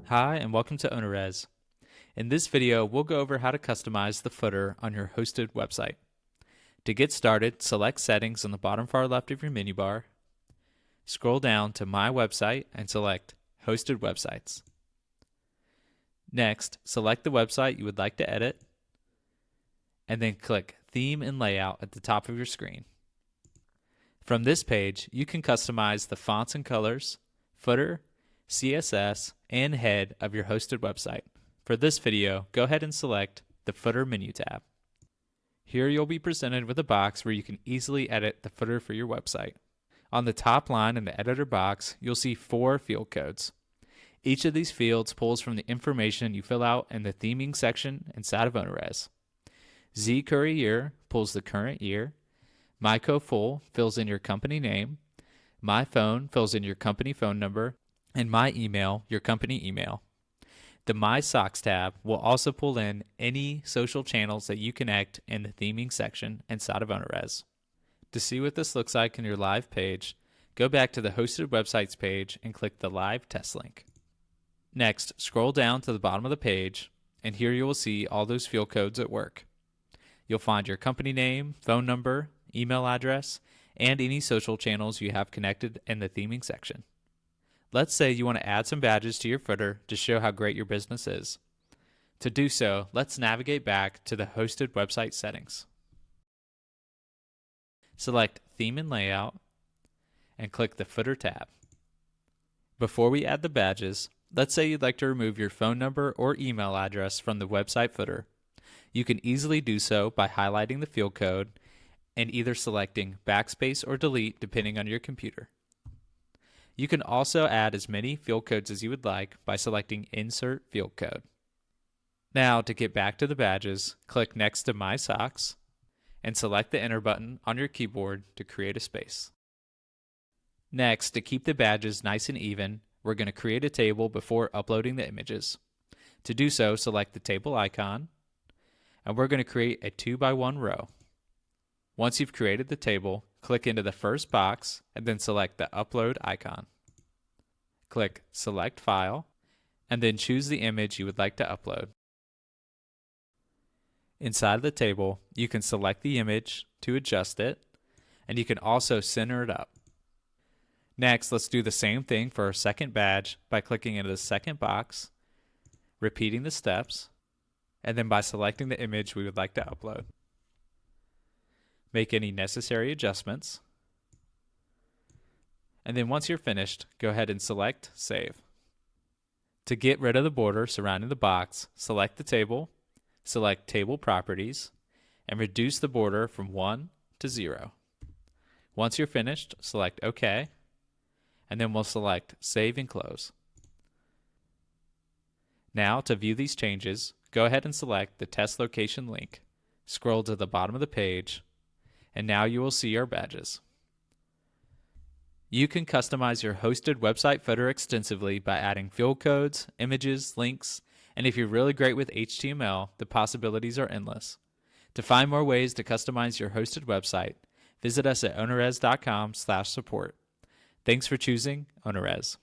Hi, and welcome to OwnerRez. In this video, we'll go over how to customize the footer on your hosted website. To get started, select Settings on the bottom far left of your menu bar. Scroll down to My Website and select Hosted Websites. Next, select the website you would like to edit, and then click Theme and Layout at the top of your screen. From this page, you can customize the fonts and colors, footer, CSS, and head of your hosted website. For this video, go ahead and select the Footer menu tab. Here you'll be presented with a box where you can easily edit the footer for your website. On the top line in the editor box, you'll see 4 field codes. Each of these fields pulls from the information you fill out in the theming section inside of OwnerRez. zCurryYear pulls the current year. MyCoFull fills in your company name. MyPhone fills in your company phone number. And MyEmail, your company email. The My Socks tab will also pull in any social channels that you connect in the theming section inside of OwnerRez. To see what this looks like in your live page, go back to the Hosted Websites page and click the Live Test link. Next, scroll down to the bottom of the page, and here you will see all those field codes at work. You'll find your company name, phone number, email address, and any social channels you have connected in the theming section. Let's say you want to add some badges to your footer to show how great your business is. To do so, let's navigate back to the hosted website settings. Select Theme and Layout and click the Footer tab. Before we add the badges, let's say you'd like to remove your phone number or email address from the website footer. You can easily do so by highlighting the field code and either selecting backspace or delete depending on your computer. You can also add as many field codes as you would like by selecting Insert Field Code. Now, to get back to the badges, click next to My Socks and select the Enter button on your keyboard to create a space. Next, to keep the badges nice and even, we're going to create a table before uploading the images. To do so, select the table icon, and we're going to create a 2x1 row. Once you've created the table, click into the first box and then select the Upload icon. Click Select File and then choose the image you would like to upload. Inside the table, you can select the image to adjust it, and you can also center it up. Next, let's do the same thing for our second badge by clicking into the second box, repeating the steps, and then by selecting the image we would like to upload. Make any necessary adjustments, and then once you're finished, go ahead and select Save. To get rid of the border surrounding the box, select the table, select Table Properties, and reduce the border from 1 to 0. Once you're finished, select OK, and then we'll select Save and Close. Now, to view these changes, go ahead and select the Test Location link, scroll to the bottom of the page, and now you will see our badges. You can customize your hosted website footer extensively by adding field codes, images, links, and if you're really great with HTML, the possibilities are endless. To find more ways to customize your hosted website, visit us at OwnerRez.com/support. Thanks for choosing OwnerRez.